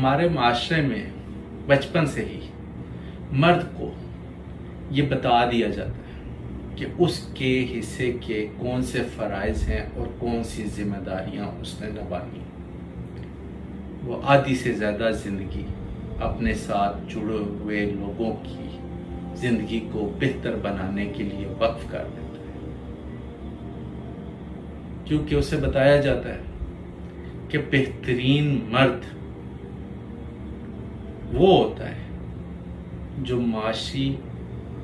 ہمارے معاشرے میں بچپن سے ہی مرد کو یہ بتا دیا جاتا ہے کہ اس کے حصے کے کون سے فرائض ہیں اور کون سی ذمہ داریاں اس نے نبھانی ہیں۔ وہ آدھی سے زیادہ زندگی اپنے ساتھ جڑے ہوئے لوگوں کی زندگی کو بہتر بنانے کے لیے وقف کر دیتا ہے، کیونکہ اسے بتایا جاتا ہے کہ بہترین مرد وہ ہوتا ہے جو معاشی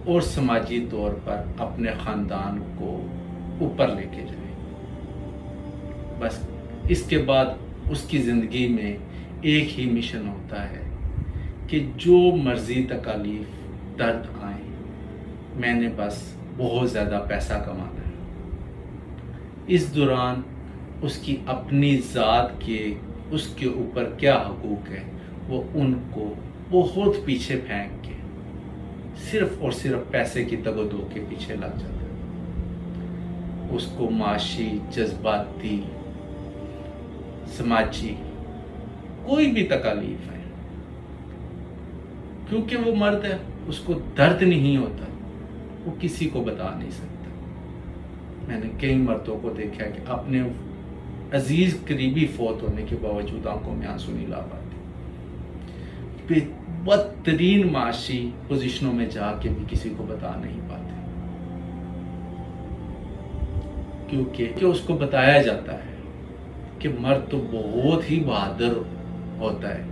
اور سماجی طور پر اپنے خاندان کو اوپر لے کے جائے۔ بس اس کے بعد اس کی زندگی میں ایک ہی مشن ہوتا ہے کہ جو مرضی تکالیف درد آئیں، میں نے بس بہت زیادہ پیسہ کمانا ہے۔ اس دوران اس کی اپنی ذات کے اس کے اوپر کیا حقوق ہے وہ ان کو بہت پیچھے پھینک کے صرف اور صرف پیسے کی تگ و دو کے پیچھے لگ جاتا ہے۔ اس کو معاشی، جذباتی، سماجی کوئی بھی تکالیف ہے، کیونکہ وہ مرد ہے، اس کو درد نہیں ہوتا، وہ کسی کو بتا نہیں سکتا۔ میں نے کئی مردوں کو دیکھا ہے کہ اپنے عزیز قریبی فوت ہونے کے باوجود آنکھوں میں آنسو نہیں لا پاتے، بدترین معاشی پوزیشنوں میں جا کے بھی کسی کو بتا نہیں پاتے، کیونکہ اس کو بتایا جاتا ہے کہ مرد تو بہت ہی بہادر ہوتا ہے،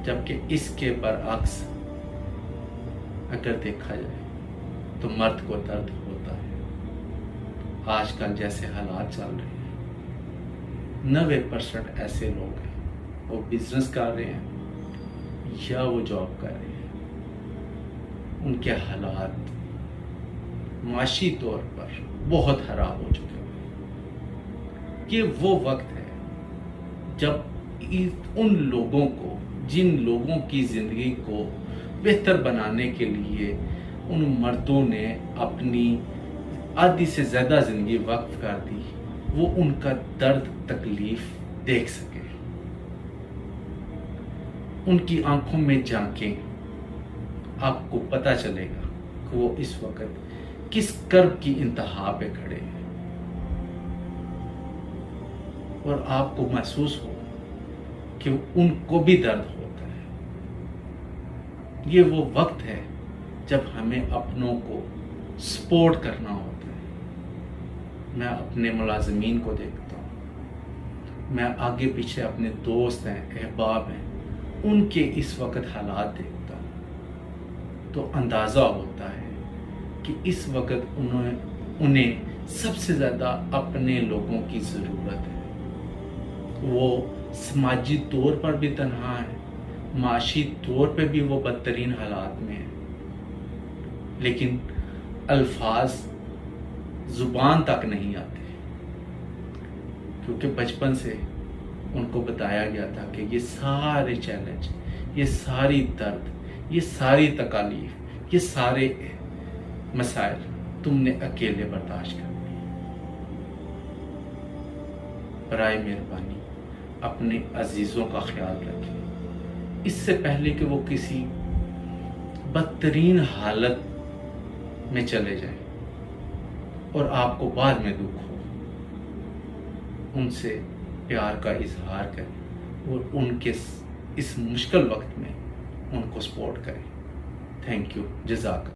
جبکہ اس کے برعکس اگر دیکھا جائے تو مرد کو درد ہوتا ہے۔ آج کل جیسے حالات چل رہے ہیں، 90% ایسے لوگ ہیں وہ بزنس کر رہے ہیں یا وہ جاب کر رہے ہیں، ان کے حالات معاشی طور پر بہت خراب ہو چکے ہیں۔ یہ وہ وقت ہے جب ان لوگوں کو، جن لوگوں کی زندگی کو بہتر بنانے کے لیے ان مردوں نے اپنی آدھی سے زیادہ زندگی وقف کر دی، وہ ان کا درد تکلیف دیکھ سکے، ان کی آنکھوں میں جھانکیں، آپ کو پتہ چلے گا کہ وہ اس وقت کس کرب کی انتہا پہ کھڑے ہیں، اور آپ کو محسوس ہو کہ ان کو بھی درد ہوتا ہے۔ یہ وہ وقت ہے جب ہمیں اپنوں کو سپورٹ کرنا ہوتا ہے۔ میں اپنے ملازمین کو دیکھتا ہوں، میں آگے پیچھے اپنے دوست ہیں، احباب ہیں، ان کے اس وقت حالات دیکھتا ہوں تو اندازہ ہوتا ہے کہ اس وقت انہیں سب سے زیادہ اپنے لوگوں کی ضرورت ہے۔ وہ سماجی طور پر بھی تنہا ہے، معاشی طور پہ بھی وہ بدترین حالات میں ہے، لیکن الفاظ زبان تک نہیں آتے، کیونکہ بچپن سے ان کو بتایا گیا تھا کہ یہ سارے چیلنج، یہ ساری درد، یہ ساری تکالیف، یہ سارے مسائل تم نے اکیلے برداشت کرنے ہیں۔ برائے مہربانی اپنے عزیزوں کا خیال رکھیں، اس سے پہلے کہ وہ کسی بدترین حالت میں چلے جائیں اور آپ کو بعد میں دکھ ہو۔ ان سے پیار کا اظہار کریں اور ان کے اس مشکل وقت میں ان کو سپورٹ کریں۔ تھینک یو، جزاک اللہ۔